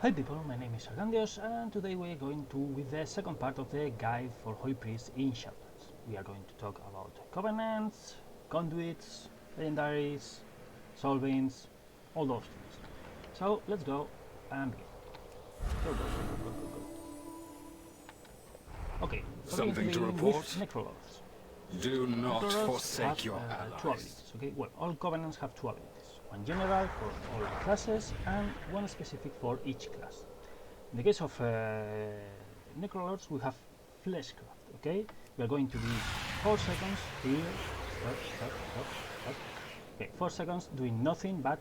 Hi people, my name is Argandios and today we are going to with the second part of the guide for Holy Priests in Shadowlands. We are going to talk about covenants, conduits, legendaries, soulbinds, all those things. So let's go and begin. Go. Okay, we're going to Something to begin report? with necrolords. Do not Necrolords forsake your have two allies. abilities. Okay, well, all covenants have two abilities. One general for all classes and one specific for each class. In the case of necrolords, we have fleshcraft. Okay, we are going to be 4 seconds here. Stop. Okay, 4 seconds doing nothing but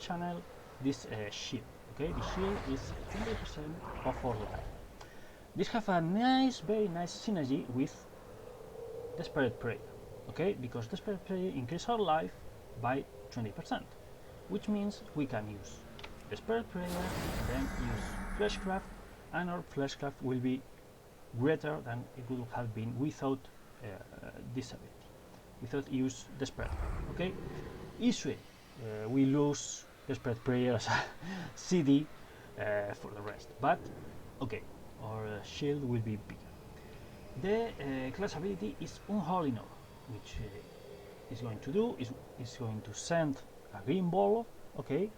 channel this shield. Okay, the shield is 20% of our life. This have a nice, very nice synergy with Desperate Prayer. Okay, because Desperate Prayer increase our life by 20%, which means we can use Desperate Prayer and then use Fleshcraft, and our Fleshcraft will be greater than it would have been without this ability, without use Desperate. Okay, easily we lose Desperate Prayer as a CD for the rest, but okay, our shield will be bigger. The class ability is Unholy Node, which is going to do is going to send a green ball, okay,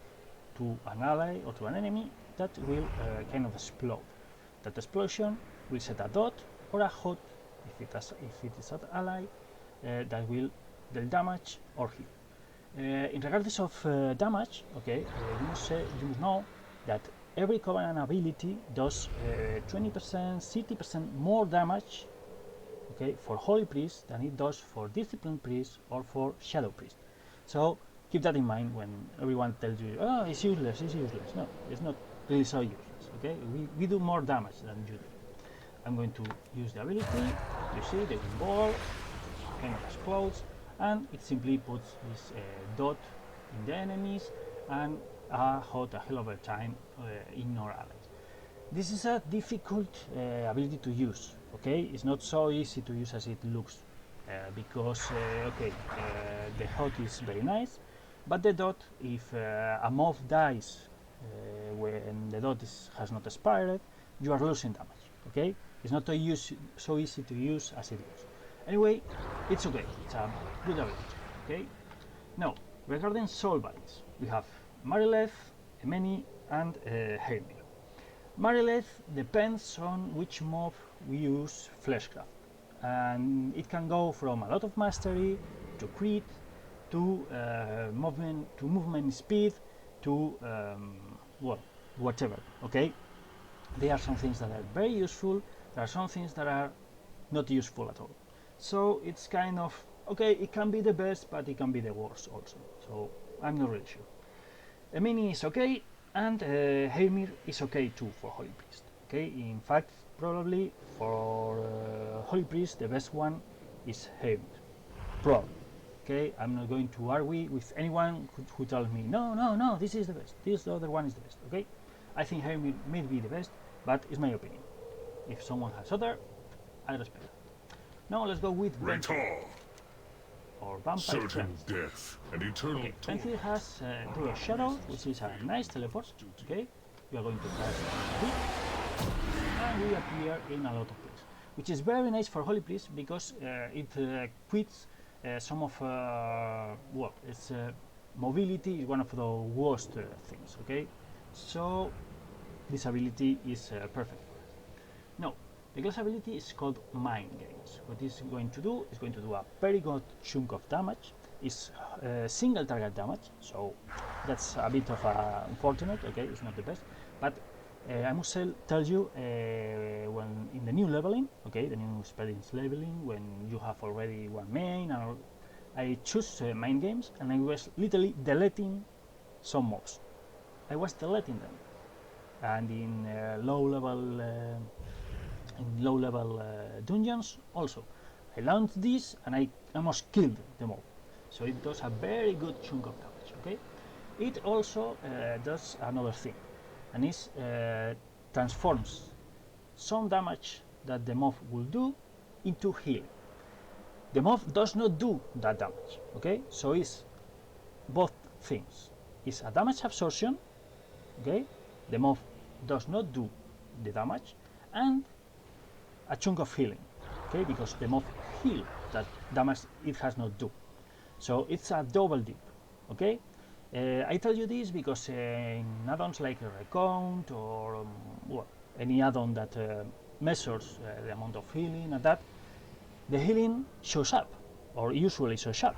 to an ally or to an enemy that will kind of explode. That explosion will set a dot or a hot if it is an ally that will deal damage or heal. In regards of damage, okay, you must know that every covenant ability does 20%, 30% more damage, okay, for Holy Priest than it does for Disciplined Priest or for Shadow Priest. So keep that in mind when everyone tells you, oh, it's useless. No, it's not really so useless, okay? We do more damage than you do. I'm going to use the ability, you see, the green ball kind of explodes, and it simply puts this dot in the enemies and hot a hell of a time in our allies. This is a difficult ability to use, okay? It's not so easy to use as it looks, because, the hot is very nice, but the dot, if a mob dies when the dot has not expired, you are losing damage, okay? It's not so easy to use as it looks. Anyway, it's okay, it's a good ability, okay? Now, regarding soulbinds, we have Marileth, Emeni, and Heimir. Marileth depends on which mob we use Fleshcraft, and it can go from a lot of mastery to crit to movement speed to well, whatever. Okay, there are some things that are very useful. There are some things that are not useful at all. So it's kind of okay. It can be the best, but it can be the worst also. So I'm not really sure. Emini is okay, and Heimir is okay too for Holy Priest. Okay, in fact, probably for Holy Priest, the best one is Heimir. Probably. Okay, I'm not going to argue with anyone who tells me no, this is the best. This other one is the best. Okay, I think Heimir may be the best, but it's my opinion. If someone has other, I respect that. Now let's go with Ventil or Vampire Certain Friends. death and eternal Okay, torment. Ventil has Day of Shadows, which is a nice teleport. Okay, we are going to cast and we appear in a lot of places, which is very nice for Holy Priest because it quits some of well, its mobility is one of the worst things. Okay, so this ability is perfect for us. Now, the class ability is called Mind Games. What it's going to do is going to do a very good chunk of damage. It's single target damage, so that's a bit of unfortunate. Okay, it's not the best, but I must tell you, when in the new leveling, okay, the new experience leveling, when you have already one main, I choose Mind Games, and I was literally deleting some mobs. I was deleting them, and in low level dungeons also. I launched this and I almost killed the mob. So it does a very good chunk of damage. Okay, it also does another thing, and it transforms some damage that the mob will do into healing. The mob does not do that damage. Okay, so it's both things. It's a damage absorption, okay, the mob does not do the damage, and a chunk of healing, okay, because the mob heal that damage it has not do. So it's a double dip, okay. I tell you this because in add-ons like Recount or well, any add-on that measures the amount of healing and that, the healing shows up, or usually shows up,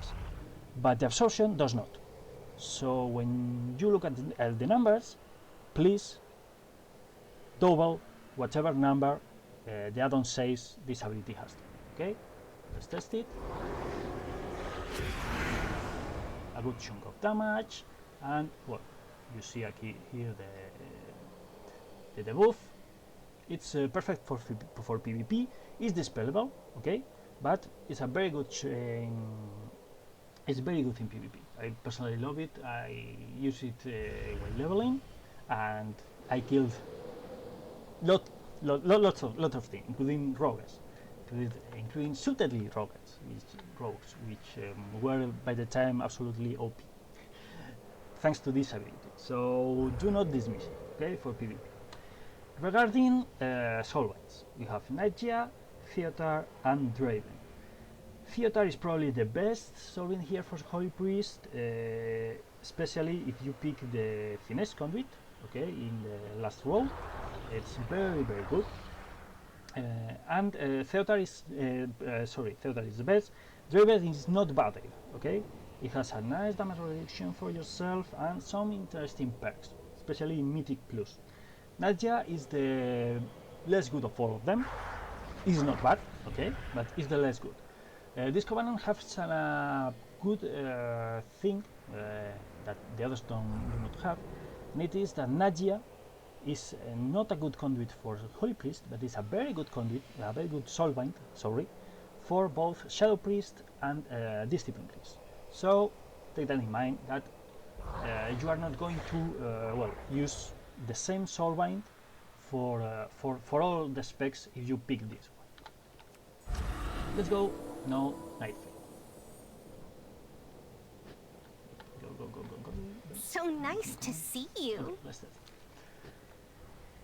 but the absorption does not. So when you look at the numbers, please double whatever number the add-on says this ability has to. Okay, let's test it. A good chunk of damage, and well, you see here the debuff. It's perfect for PvP. It's dispellable, okay, but it's a very good. It's very good in PvP. I personally love it. I use it while leveling, and I killed lots of things, including rogues, including suitably rogues, which were by the time absolutely OP, thanks to this ability. So do not dismiss it, okay, for PvP. Regarding soulbinds, we have Nagia, Theater, and Draven. Theater is probably the best soulbind here for Holy Priest, especially if you pick the Finesse Conduit, okay, in the last row. It's very good. And Theater is the best. Draven is not bad either, okay. It has a nice damage reduction for yourself and some interesting perks, especially in Mythic Plus. Nadia is the less good of all of them. It's not bad, okay, but it's the less good. This covenant has a good thing that the others do not have, and it is that Nadia is not a good conduit for Holy Priest, but is a very good conduit, a very good soulbind, for both Shadow Priest and Discipline Priest. So take that in mind, that you are not going to use the same soulbind for all the specs if you pick this one. Let's go. No, Nightfall. Go. So nice to see you. Okay, let's test.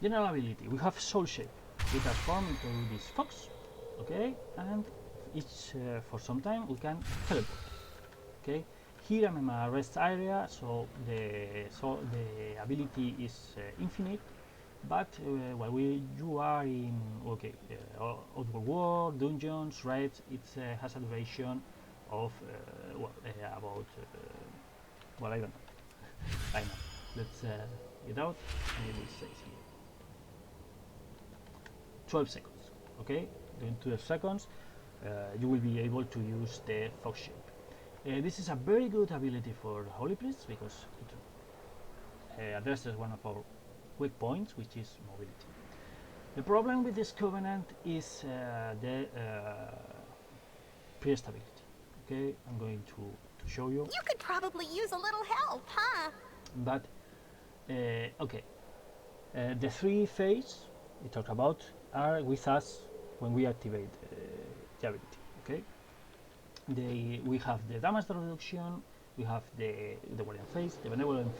General ability. We have Soul Shape. We transform into this fox, okay, and each for some time we can teleport. Okay, here I'm in a rest area, so the ability is infinite. But while you are in Outward War, dungeons, raids, it has a duration of about I don't know. I know. Let's get out, and it says here 12 seconds. Okay, during 12 seconds, you will be able to use the fox shape. This is a very good ability for Holy Priests because it addresses one of our weak points, which is mobility. The problem with this covenant is the priest ability. Okay, I'm going to show you. You could probably use a little help, huh? But okay, the three phases we talked about are with us when we activate the ability. Okay, we have the damage reduction, we have the guardian phase, the benevolent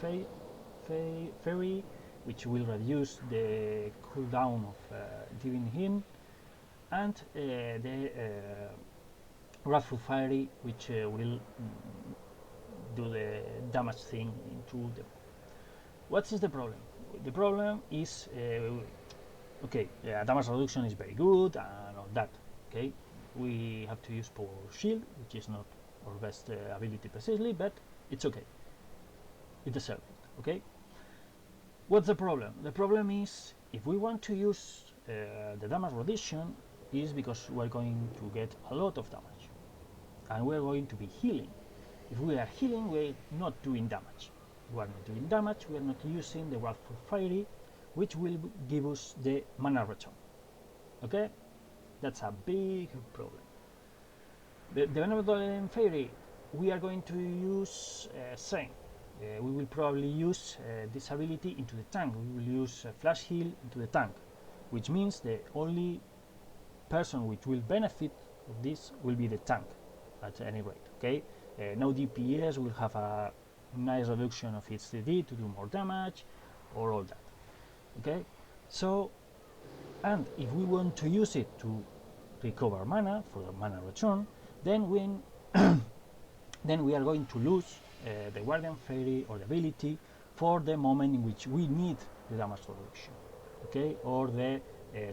fairy, which will reduce the cooldown of giving him, and the wrathful fairy, which will do the damage thing into the. What is the problem? The problem is okay, damage reduction is very good and all that. Okay, we have to use power shield, which is not our best ability precisely, but it's okay. It deserves it. Okay. What's the problem? The problem is if we want to use the damage reduction, is because we're going to get a lot of damage, and we're going to be healing. If we are healing, we're not doing damage. We are not doing damage. We are not using the wrathful fairy, which will give us the mana return. Okay, that's a big problem. The benevolent fairy, we are going to use same. We will probably use this ability into the tank. We will use flash heal into the tank, which means the only person which will benefit of this will be the tank at any rate. Okay, no DPS will have a nice reduction of its CD to do more damage or all that. Okay, so, and if we want to use it to recover mana for the mana return, then when then we are going to lose the Guardian Fairy or the ability for the moment in which we need the damage reduction, okay, or the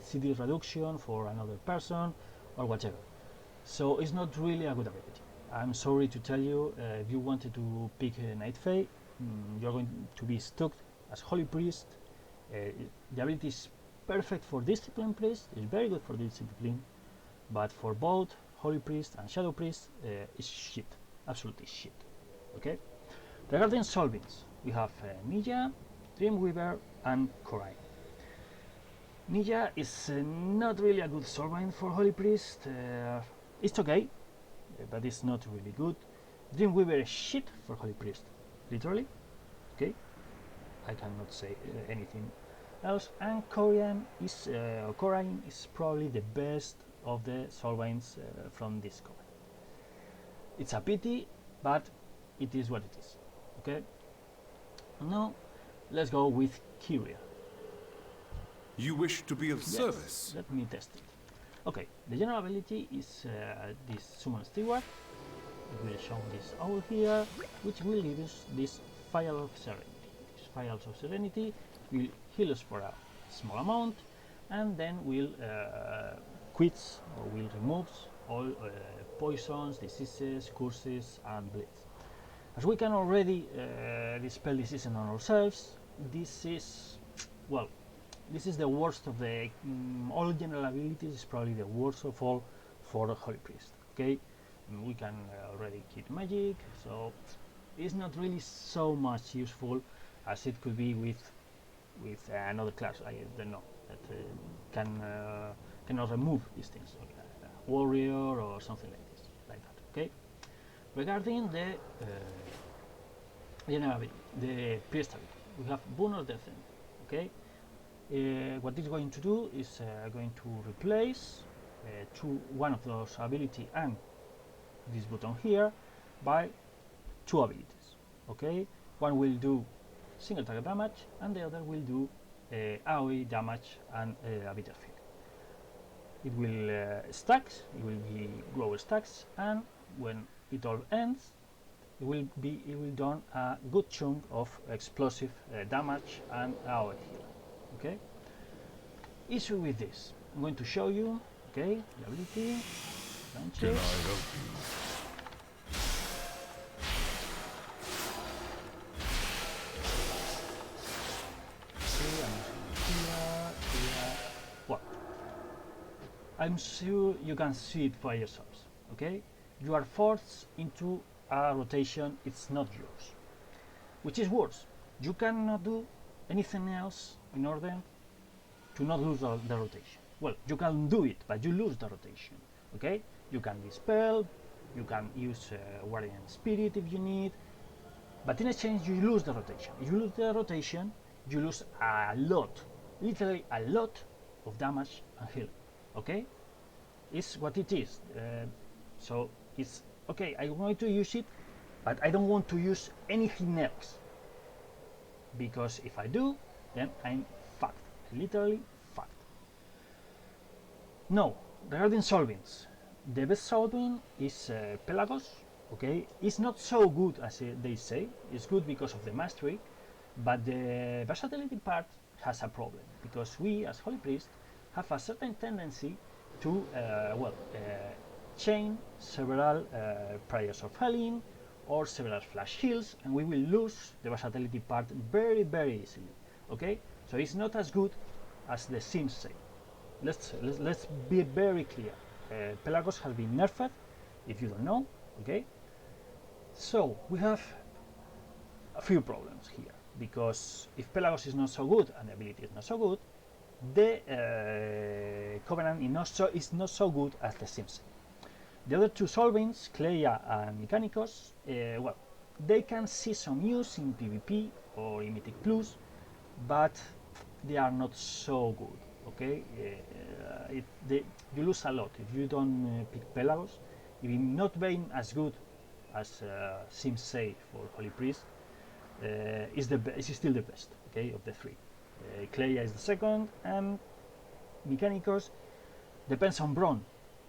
CD reduction for another person or whatever. So it's not really a good ability. I'm sorry to tell you, if you wanted to pick a Night Fae, you're going to be stuck as Holy Priest. The ability is perfect for Discipline Priest, it's very good for Discipline, but for both Holy Priest and Shadow Priest, it's shit, absolutely shit. Okay. Regarding soulbinds, we have Nija, Dreamweaver, and Korai. Nija is not really a good soulbind for Holy Priest. It's okay, but it's not really good. Dreamweaver is shit for Holy Priest, literally. Okay, I cannot say anything else. And Korai is probably the best of the soulbinds from this cover. It's a pity, but it is what it is. Okay. Now, let's go with Kyria. You wish to be of Yes, service? let me test it. Okay, the general ability is this Summon Steward. It will show this owl here, which will give us this Phial of Serenity. This Phials of Serenity will heal us for a small amount, and then will quits or will remove all poisons, diseases, curses, and bleeds. As we can already dispel disease on ourselves, this is, well, this is the worst of the all general abilities. Is probably the worst of all for the Holy Priest. Okay, we can already keep magic, so it's not really so much useful as it could be with another class. I don't know that cannot remove these things, like a warrior or something like this, like that. Okay. Regarding the general ability, the priest ability, we have Boon of Death. Okay. What it's going to do is going to replace one of those ability and this button here by two abilities. Okay, one will do single target damage and the other will do AoE damage and a bit of heal. It will stacks, it will be grow stacks, and when it all ends, it will done a good chunk of explosive damage and AoE heal. Okay, issue with this, I'm going to show you. Okay, the ability Can I help you? Well, I'm sure you can see it by yourselves. Okay, you are forced into a rotation, it's not yours, which is worse. You cannot do anything else in order to not lose the rotation. Well, you can do it, but you lose the rotation. Okay, you can dispel, you can use Guardian Spirit if you need, but in exchange you lose the rotation. If you lose the rotation, you lose a lot, literally a lot of damage and healing. Okay, it's what it is. So it's okay. I'm going to use it, but I don't want to use anything else, because if I do, then I'm fucked, literally fucked. No, regarding soulbinds, the best soulbind is Pelagos. Okay, it's not so good as they say. It's good because of the mastery, but the versatility part has a problem, because we as Holy Priest have a certain tendency to chain several prayers of healing or several flash heals, and we will lose the versatility part very easily. Okay, so it's not as good as the Sims say. Let's be very clear. Pelagos has been nerfed, if you don't know. Okay, so we have a few problems here, because if Pelagos is not so good and the ability is not so good, the Covenant is not so good as the Sims. The other two soulbinds, Cleia and Mechanicos, well, they can see some use in PvP or in Mythic Plus, but they are not so good. Okay, you lose a lot if you don't pick Pelagos. Even not being as good as Sims say for Holy Priest, is still the best. Okay, of the three. Cleia is the second, and Mechanicus depends on Brawn,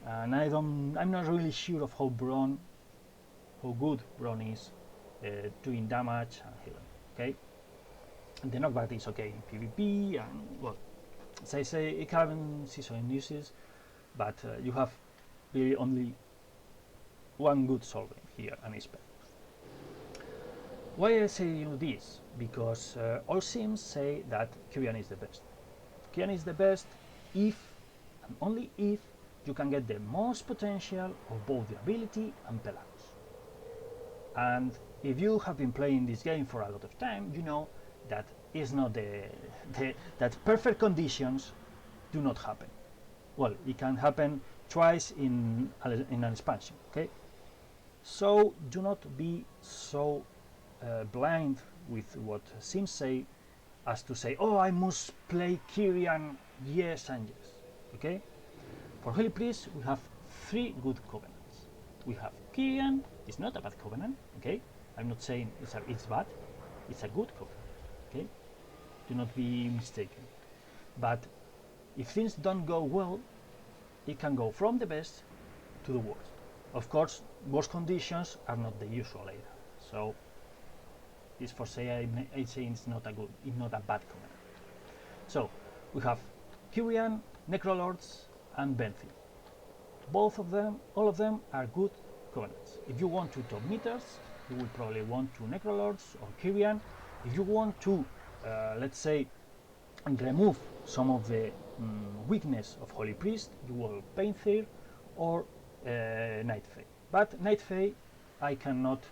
and I'm not really sure of how good Brawn is doing damage and healing. Okay, and the knockback is okay in PvP, and well, as I say, it can see some uses, but you have really only one good solving here, and it's Pen. Why I say you this? Because all sims say that Kyrian is the best. Kyrian is the best if and only if you can get the most potential of both the ability and Pelagos. And if you have been playing this game for a lot of time, you know that is not that perfect conditions do not happen. Well, it can happen twice in an expansion. Okay, so do not be so blind with what sims say as to say, oh, I must play Kyrian yes and yes. Okay, for Holy Priest we have 3 good covenants. We have Kyrian, it's not a bad covenant. Okay, I'm not saying it's bad, it's a good covenant. Okay, do not be mistaken. But if things don't go well, it can go from the best to the worst. Of course, worst conditions are not the usual either. So it's for say I say it's not a bad covenant. So we have Kyrian, Necrolords, and Benthil. All of them are good covenants. If you want to top meters, you will probably want to Necrolords or Kyrian. If you want to, let's say, remove some of the weakness of Holy Priest, you will Painthir or Night Fae. But Night Fae, I cannot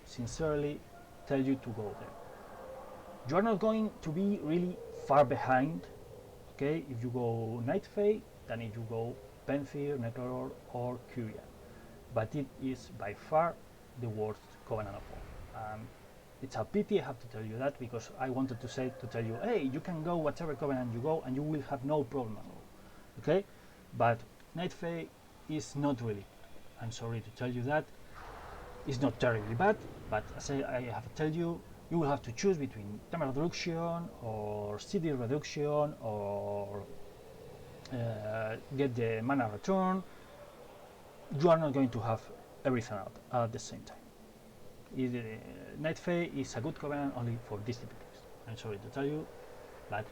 sincerely tell you to go there. You are not going to be really far behind, okay, if you go Night Fae than if you go Painthir, Necrolord or Kyrian. But it is by far the worst covenant of all. It's a pity I have to tell you that, because I wanted to tell you, hey, you can go whatever covenant you go and you will have no problem at all. Okay? But Night Fae is not really. I'm sorry to tell you that. It's not terribly bad, but as I have to tell you, you will have to choose between damage reduction or CD reduction or get the mana return. You are not going to have everything out at the same time. Night Fae is a good covenant only for disciplines. I'm sorry to tell you, but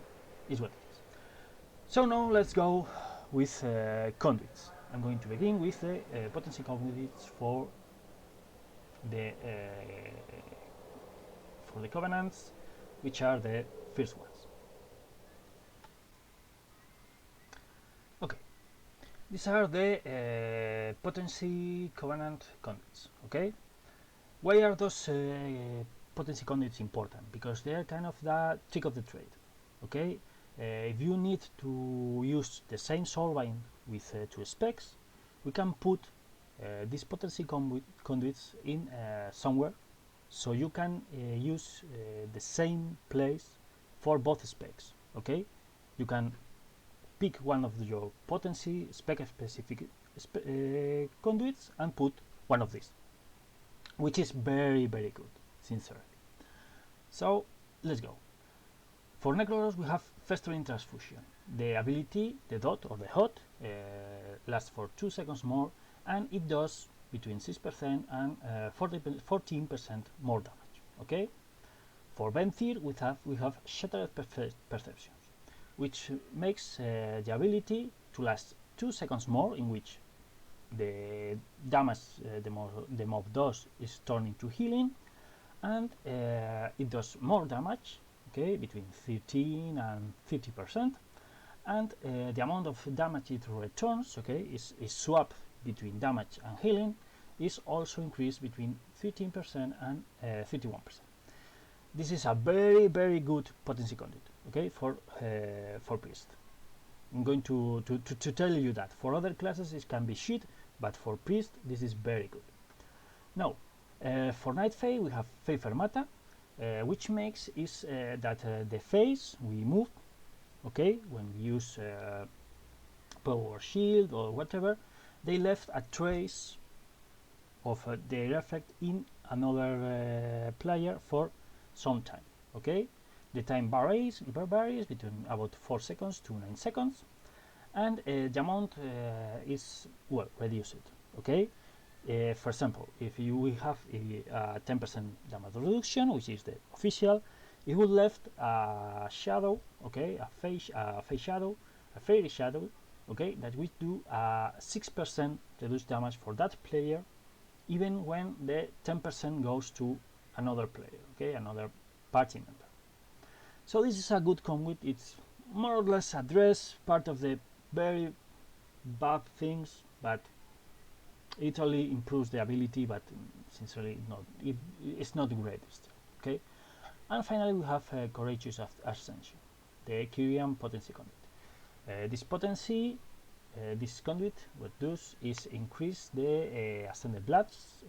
it's what it is. So now let's go with conduits. I'm going to begin with the potency conduits for the covenants, which are the first ones. Okay, these are the potency covenant conduits. Okay, why are those potency conduits important? Because they are kind of the trick of the trade. Okay, if you need to use the same soulbind with 2 specs, we can put these potency conduits in somewhere, so you can use the same place for both specs. Okay, you can pick one of your potency spec specific conduits and put one of these, which is very good, sincerely. So let's go. For Necrolords we have Festering Transfusion. The ability, the dot or the hot, lasts for 2 seconds more, and it does between 6% and 14% more damage. Okay. For Benthir we have Shattered Perceptions, which makes the ability to last 2 seconds more, in which the damage the mob does is turned into healing, and it does more damage, okay, between 13 and 50%, and the amount of damage it returns, okay, is swapped between damage and healing, is also increased between 13% and 31%. This is a very good potency conduit, okay, for priest. I'm going to tell you that for other classes it can be shit, but for priest this is very good. Now, for Night Fae we have Fae Fermata, which makes is that the phase we move, okay, when we use power shield or whatever, they left a trace of their effect in another player for some time. Okay, The time varies between about 4 seconds to 9 seconds, and the amount is well reduced. Okay, for example, if we have a 10% damage reduction, which is the official, it will left a shadow, okay, a fairy shadow, okay, that will do 6% reduced damage for that player, even when the 10% goes to another player, okay, another party member. So this is a good conduit. It's more or less address part of the very bad things, but it only improves the ability, but sincerely it's not great still. Okay, and finally we have Courageous Ascension, the Kyrian potency conduit. This conduit, what does is increase the ascended blood's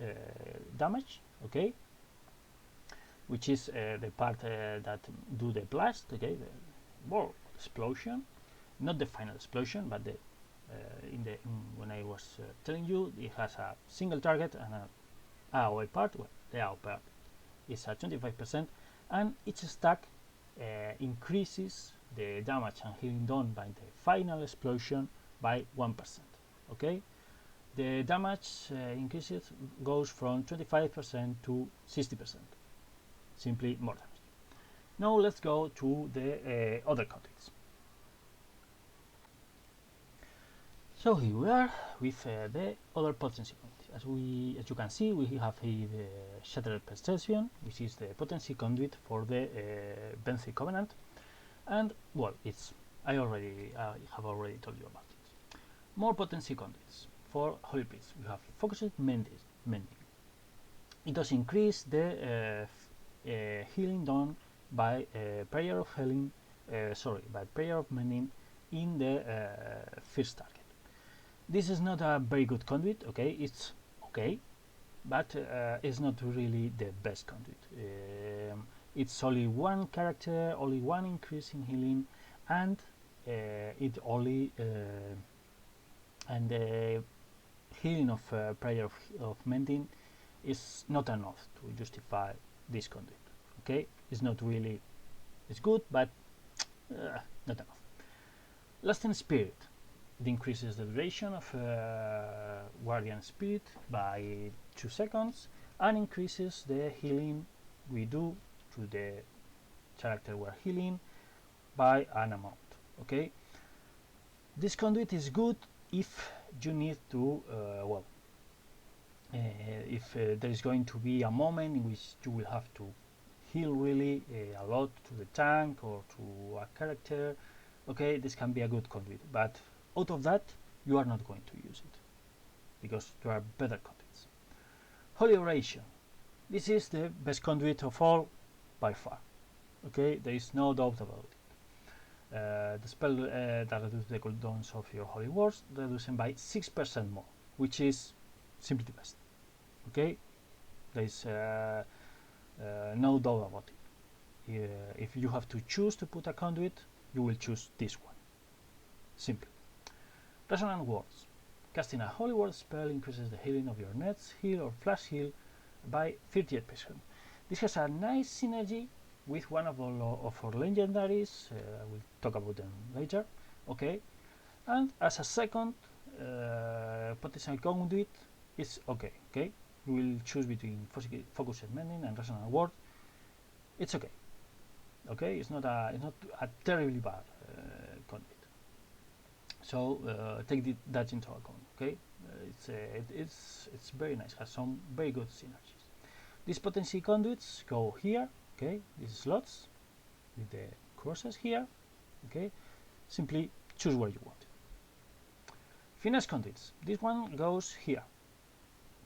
damage, okay, which is the part that do the blast, okay, the explosion, not the final explosion, but the when I was telling you, it has a single target and a AOE part. Well, the AOE part is at 25%, and each stack increases the damage and healing done by the final explosion by 1%. Okay, the damage increases goes from 25% to 60%. Simply more damage. Now let's go to the other conduits. So here we are with the other potency conduit. As you can see, we have here the Shattered Perception, which is the potency conduit for the Benthic Covenant, and well, I have already told you about it. More potency conduits for Holy Priest. We have Focused Mending. It does increase the healing done by prayer of healing, by prayer of mending in the first target. This is not a very good conduit. Okay, it's okay, but it's not really the best conduit. It's only one character, only one increase in healing, and it only and the healing of prayer of mending is not enough to justify this conduit. Okay, it's not really, it's good, but not enough. Lasting Spirit. It increases the duration of Guardian Spirit by 2 seconds and increases the healing we do to the character we're healing by an amount. Okay, this conduit is good if you need to if there is going to be a moment in which you will have to heal really a lot to the tank or to a character. Okay, this can be a good conduit, but out of that you are not going to use it because there are better conduits. Holy Oration. This is the best conduit of all by far. Okay, there is no doubt about it. The spell that reduces the cooldowns of your holy words reduced by 6% more, which is simply the best. Okay, there is no doubt about it. If you have to choose to put a conduit, you will choose this one. Simply. Resonant Words. Casting a holy word spell increases the healing of your nets heal or flash heal by 38%. This has a nice synergy with one of our legendaries. We'll talk about them later. Okay, and as a second potential conduit, it's okay. Okay, you will choose between Focused Mending and Resonant Word. It's okay. Okay, it's not a terribly bad conduit. So take that into account. Okay, it's very nice. Has some very good synergies. These potency conduits go here. Okay, these slots with the crosses here. Okay, simply choose where you want. Finesse conduits. This one goes here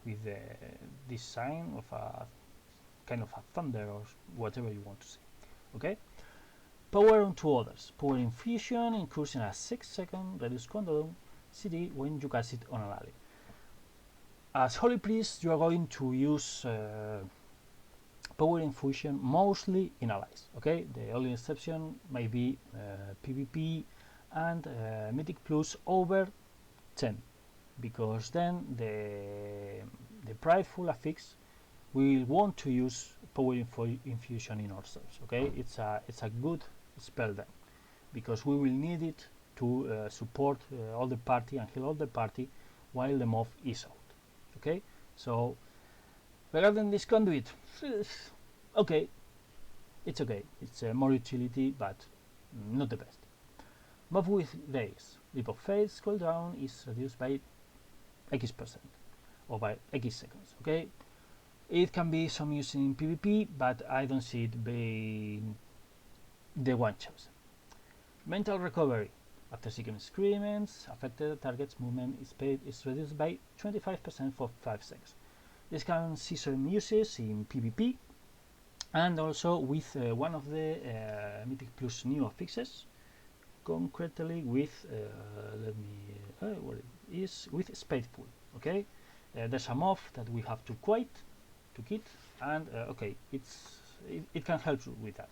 with this sign of a kind of a thunder or whatever you want to say. Okay. Power onto others. Power infusion incurs in a 6-second reduced cooldown CD when you cast it on an ally. As Holy Priest, you are going to use power infusion mostly in allies. Okay, the only exception may be PvP and Mythic Plus over 10, because then the prideful affix we want to use power infusion in ourselves. Okay, it's a good spell then, because we will need it to support all the party and heal all the party while the mob is out. Okay, so regarding this conduit, okay, it's okay. It's more utility, but not the best. Mob with days. Leap of faith cooldown is reduced by X% or by X seconds. Okay, it can be some use in PvP, but I don't see it being the one chosen. Mental recovery. After seeking excrements, affected target's movement is reduced by 25% for 5 seconds. This can see some uses in PvP and also with one of the Mythic Plus new affixes, concretely with what it is, with Spadeful. Okay, there's a mob that we have to quit, and okay, it can help you with that.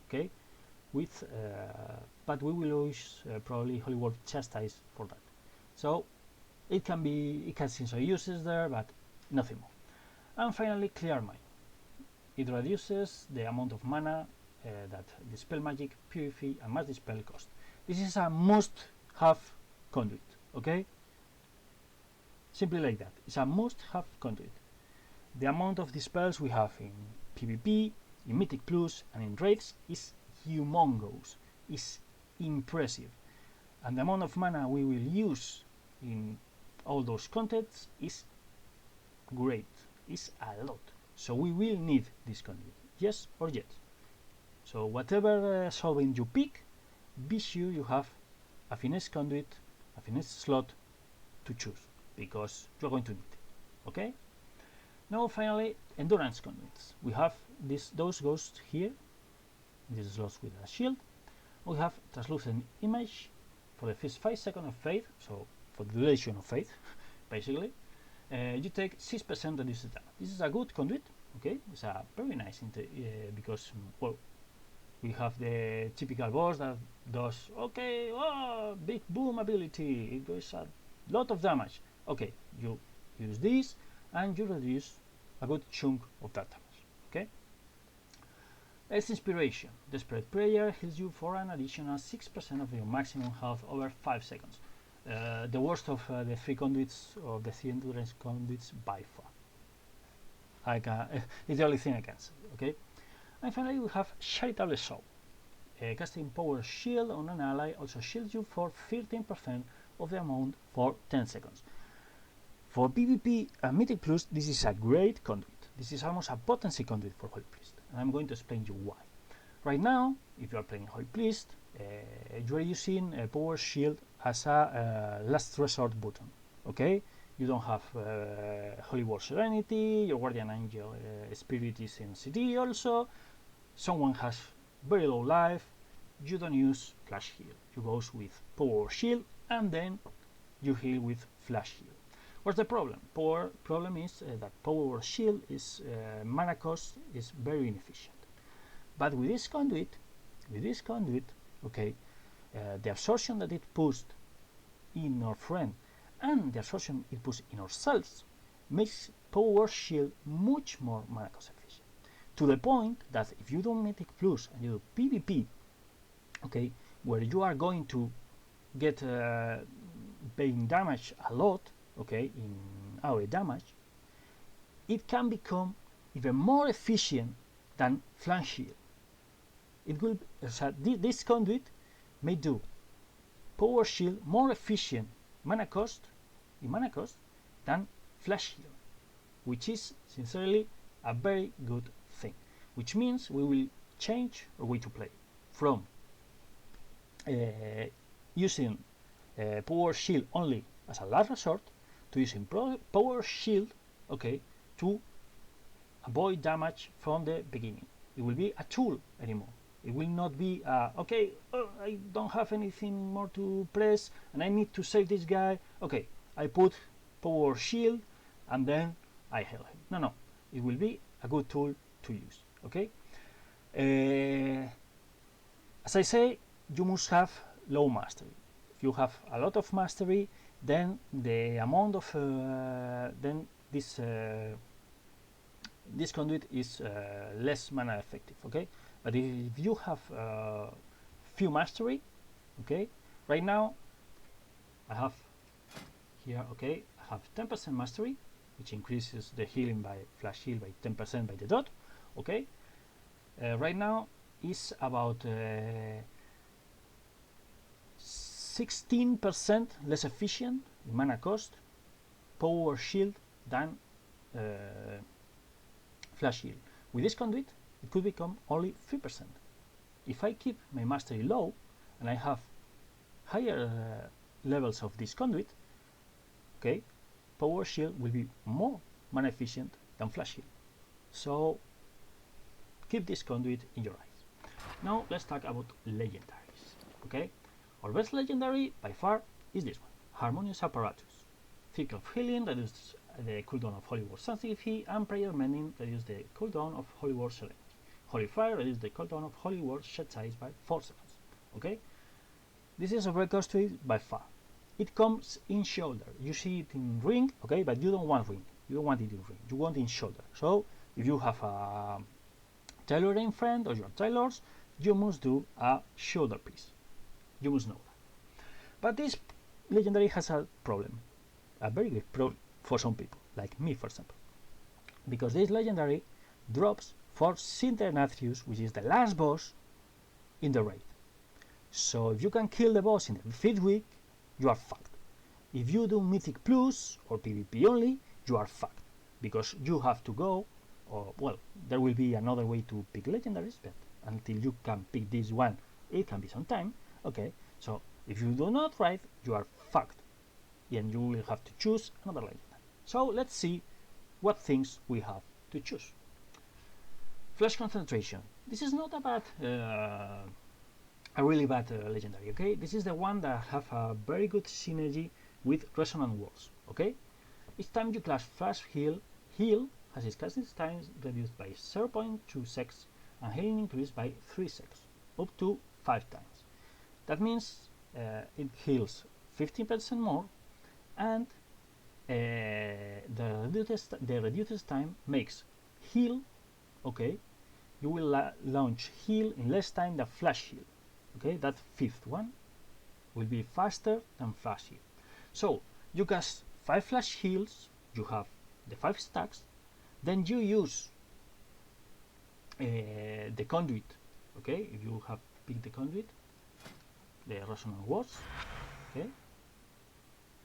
Okay, with but we will always probably Holy Wolf chastise for that. So it can see some uses there, but nothing more. And finally, Clear Mind. It reduces the amount of mana that Dispel Magic, Purify, and Mass Dispel cost. This is a must-have conduit. Okay, simply like that. It's a must-have conduit. The amount of dispels we have in PvP, in Mythic Plus, and in Raids is humongous, is impressive, and the amount of mana we will use in all those contexts is great, is a lot. So we will need this conduit, yes or yes. So whatever solving you pick, be sure you have a finesse conduit, a finesse slot to choose, because you're going to need it. Okay. Now finally, endurance conduits. We have those ghosts here. This is lost with a shield. We have translucent image for the first 5 seconds of faith, so for the duration of faith, basically. You take 6% reduced damage. This is a good conduit. Okay, it's a very nice because well, we have the typical boss that does big boom ability. It does a lot of damage. Okay, you use this and you reduce a good chunk of that damage. Okay. As inspiration, Desperate Prayer heals you for an additional 6% of your maximum health over 5 seconds. The worst of the 3 conduits, or the 3 endurance conduits by far. It's the only thing I can say. Okay. And finally, we have Charitable Soul. Casting Power Shield on an ally also shields you for 13% of the amount for 10 seconds. For PvP and Mythic Plus, this is a great conduit. This is almost a potency conduit for Holy Priest, and I'm going to explain you why. Right now, if you are playing Holy Priest, you are using a Power Shield as a last resort button. Okay, you don't have Holy War Serenity, your Guardian Angel Spirit is in CD also, someone has very low life, you don't use Flash Heal. You go with Power Shield and then you heal with Flash Heal. What's the problem? Problem is that Power Shield is mana cost is very inefficient. But with this conduit, okay, the absorption that it puts in our friend and the absorption it puts in ourselves makes Power Shield much more mana cost efficient. To the point that if you do Mythic Plus and you do PvP, okay, where you are going to get paying damage a lot, okay, in AoE damage, it can become even more efficient than Flank Shield. It will this conduit may do Power Shield more efficient mana cost than Flash Shield, which is sincerely a very good thing. Which means we will change our way to play from using Power Shield only as a last resort to using Power Shield, okay, to avoid damage from the beginning. It will be a tool anymore. It will not be I don't have anything more to press and I need to save this guy. Okay, I put Power Shield and then I heal him. No, it will be a good tool to use. Okay. As I say, you must have low mastery. If you have a lot of mastery, then the amount of this conduit is less mana effective, okay? But if you have few mastery, okay, right now I have here, okay, I have 10% mastery, which increases the healing by flash heal by 10% by the dot, okay. Right now is about 16% less efficient in mana cost power shield than flash heal. With this conduit it could become only 3%. If I keep my mastery low and I have higher levels of this conduit, okay, power shield will be more mana efficient than flash heal. So keep this conduit in your eyes. Now let's talk about legendaries, okay. Our best legendary by far is this one, Harmonious Apparatus. Thick of Healing reduces the cooldown of Holy War Sensitivity, and Prayer Mending reduces the cooldown of Holy War Serenity. Holy Fire reduces the cooldown of Holy War Shed Size by 4 seconds. Okay? This is a very costly by far. It comes in shoulder. You see it in ring, okay, but you don't want ring. You don't want it in ring. You want it in shoulder. So if you have a tailoring friend or your tailors, you must do a shoulder piece. You must know that. But this legendary has a problem. A very big problem for some people, like me for example, because this legendary drops for Sinternathrius, which is the last boss in the raid. So if you can kill the boss in the 5th week, you are fucked. If you do Mythic Plus or PvP only, you are fucked, because you have to go, or well, there will be another way to pick legendaries, but until you can pick this one, it can be some time. Okay, so if you do not raid, you are fucked, and you will have to choose another legend. So let's see what things we have to choose. Flash Concentration. This is not a bad, a really bad legendary. Okay, this is the one that have a very good synergy with Resonant Walls. Okay, each time you cast Flash Heal has its casting time reduced by 0.2 seconds and healing increased by 3 seconds, up to 5 times. That means it heals 15% more, and the reduced time makes heal, okay, you will launch heal in less time than flash heal, okay. That 5th one will be faster than flash heal. So you cast 5 flash heals, you have the 5 stacks, then you use the conduit, okay. If you have picked the conduit, the Resonant Walls, okay,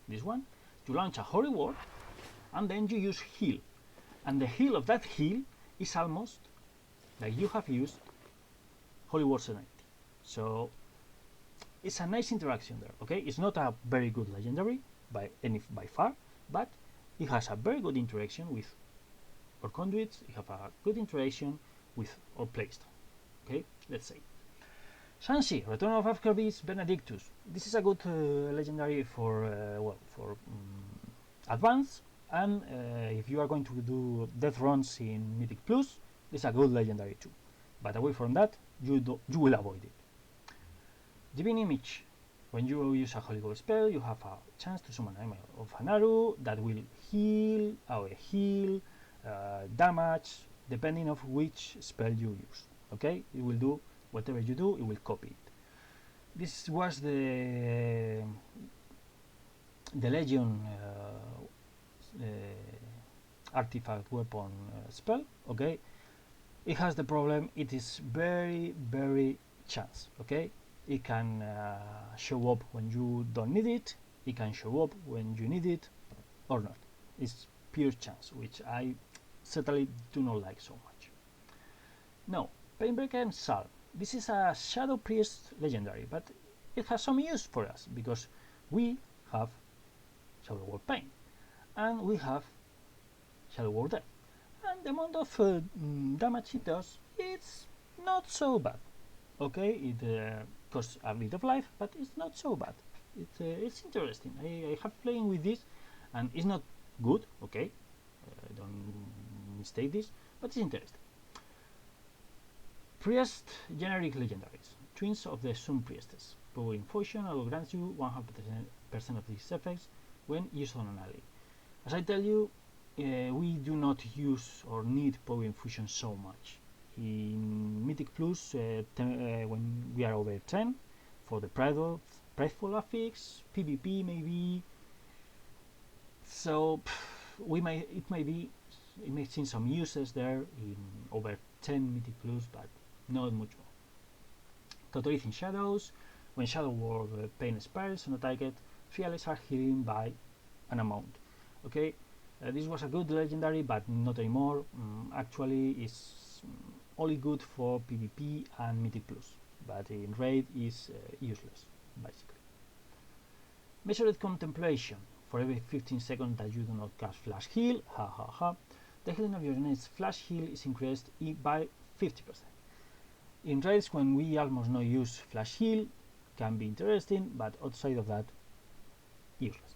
this one, you launch a Holy War, and then you use heal, and the heal of that heal is almost like you have used Holy War Serenity. So it's a nice interaction there. Okay, it's not a very good legendary by far, but it has a very good interaction with our conduits. It have a good interaction with our playstyle. Okay, let's say Shanxi, Return of Afkerbeast Benedictus. This is a good legendary for advance, and if you are going to do death runs in Mythic Plus, it's a good legendary too. But away from that, you will avoid it. Divine Image. When you use a Holy Ghost spell, you have a chance to summon an enemy of an arrow that will heal, damage, depending on which spell you use. Okay, it will do whatever you do, it will copy it. This was the Legion artifact weapon spell. Okay, it has the problem, it is very chance. Okay, it can show up when you don't need it, it can show up when you need it or not. It's pure chance, which I certainly do not like so much. Now, Painbreaker and Salve. This is a Shadow Priest legendary, but it has some use for us because we have Shadow War Pain and we have Shadow War Death, and the amount of damage it does, it's not so bad. Okay, it costs a bit of life, but it's not so bad. It's interesting. I have playing with this, and it's not good. Okay, don't mistake this, but it's interesting. Priest generic legendaries, Twins of the Sun Priestess. Power Infusion will grant you 100% of these effects when used on an ally. As I tell you, we do not use or need power infusion so much. In Mythic Plus, when we are over 10, for the prideful affix, PvP maybe. So it may seem some uses there in over 10 Mythic Plus, but not much more. Totally in Shadows, when Shadow Ward pain spells on a target, 3 allies are healing by an amount. Okay, this was a good legendary, but not anymore. Actually, it's only good for PvP and Mythic Plus, but in raid is useless basically. Measured Contemplation. For every 15 seconds that you do not cast Flash Heal, the healing of your unit's Flash Heal is increased by 50%. In raids, when we almost no use Flash Heal, can be interesting, but outside of that, useless.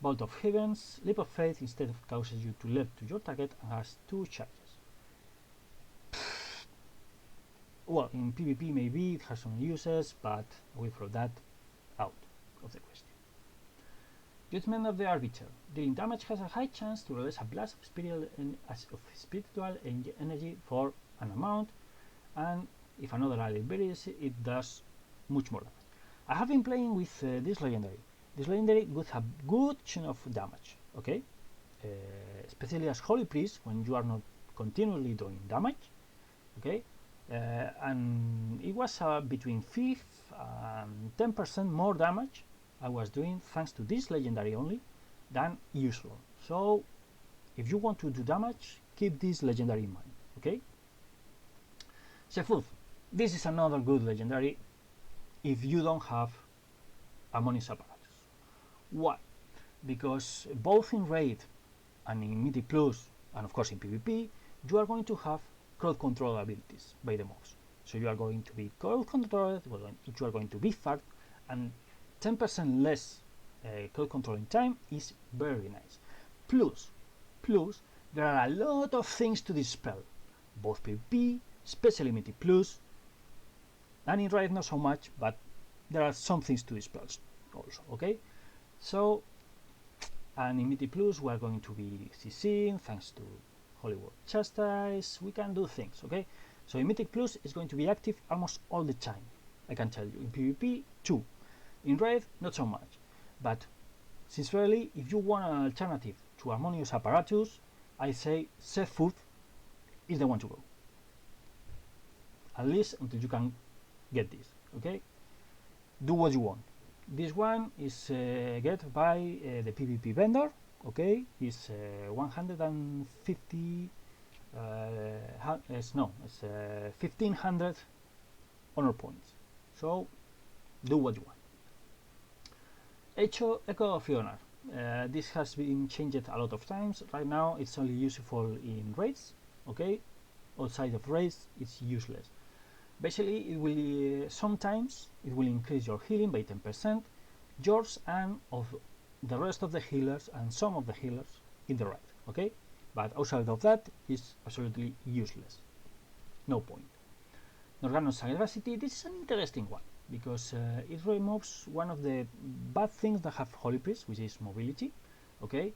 Bolt of Heavens. Leap of Faith instead of causes you to leap to your target and has 2 charges. Well, in PvP maybe it has some uses, but away from that, out of the question. Judgment of the Arbiter. Dealing damage has a high chance to release a blast of spiritual energy for an amount, and if another ally buries it, it does much more damage. I have been playing with this legendary. This legendary would have good chunk of damage, okay? Especially as Holy Priest when you are not continually doing damage, okay? And it was between 5 and 10% more damage I was doing thanks to this legendary only than usual. So if you want to do damage, keep this legendary in mind, okay? Sefud. This is another good legendary if you don't have Harmonious Apparatus. Why? Because both in raid and in Mythic Plus, and of course in PvP, you are going to have crowd control abilities by the mobs. So you are going to be crowd controlled, you are going to be fast, and 10% less crowd controlling time is very nice. Plus, there are a lot of things to dispel, both PvP, especially Mythic Plus, and in raid not so much, but there are some things to dispel also, okay? So, and in Mythic Plus we are going to be CCing thanks to Hollywood Chastise, we can do things, okay? So in Mythic Plus it's going to be active almost all the time, I can tell you. In PvP too, in raid not so much, but sincerely, if you want an alternative to Harmonious Apparatus, I say Sefud is the one to go, at least until you can get this, okay? Do what you want. This one is get by the PvP vendor, okay? It's 150 it's 1500 honor points, so do what you want. Echo of Honor. This has been changed a lot of times. Right now it's only useful in raids, okay? Outside of raids it's useless. Basically it will sometimes it will increase your healing by 10%, yours and of the rest of the healers and some of the healers in the raid, okay? But outside of that is absolutely useless. No point. Norganon's Sagacity. This is an interesting one because it removes one of the bad things that have Holy Priest, which is mobility, okay?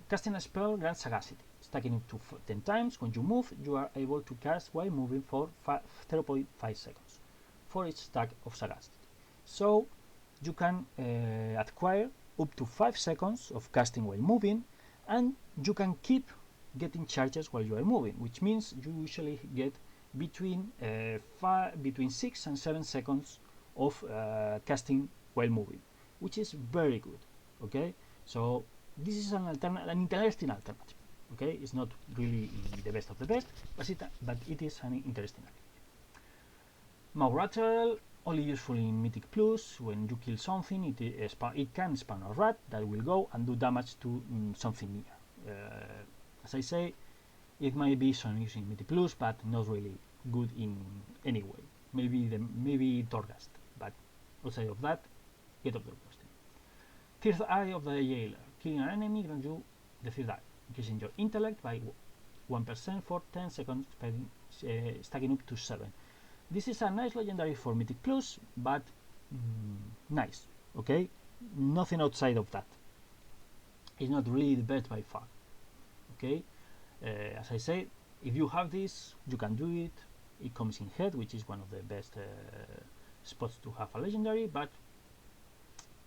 Casting a spell grants Sagacity. Stacking it to 10 times. When you move, you are able to cast while moving for 0.5 seconds for each stack of Sagacity. So you can acquire up to 5 seconds of casting while moving, and you can keep getting charges while you are moving, which means you usually get between 6 and 7 seconds of casting while moving, which is very good, okay? So this is an interesting alternative, okay? It's not really the best of the best, but it is an interesting alternative. Maurattle, only useful in Mythic Plus. When you kill something, it can spawn a rat that will go and do damage to something near. As I say, it might be some use in Mythic Plus, but not really good in any way. Maybe Torghast, but outside of that, get off the question. Third Eye of the Jailer. Killing an enemy grants you the third eye, increasing your intellect by 1% for 10 seconds, stacking up to 7. This is a nice legendary for Mythic Plus, but nice, okay? Nothing outside of that. is not really the best by far. Okay, as I said, if you have this, you can do it. It comes in head, which is one of the best spots to have a legendary, but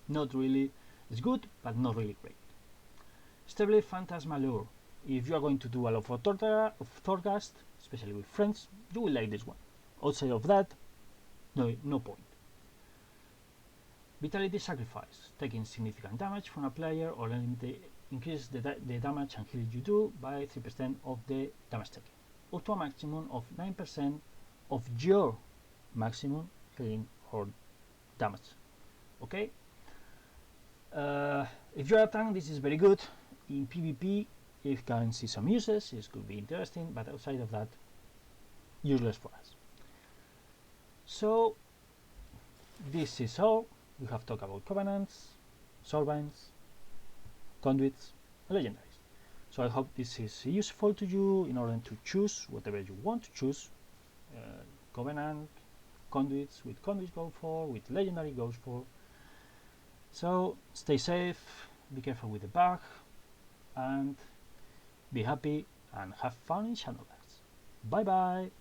not really. It's good, but not really great. Stable Phantasmalure. If you are going to do a lot of Thorghast, especially with friends, you will like this one. Outside of that, no point. Vitality Sacrifice. Taking significant damage from a player or enemy increases the damage and heal you do by 3% of the damage taken, up to a maximum of 9% of your maximum healing or damage. Okay? If you're a tank, this is very good. In PvP, you can see some uses, it could be interesting, but outside of that, useless for us. So, this is all. We have talked about covenants, soulbinds, conduits, and legendaries. So I hope this is useful to you in order to choose whatever you want to choose. Covenant, conduits, with conduits go for, with legendary goes for. So stay safe, be careful with the bug, and be happy and have fun in Shadowlands. Bye bye!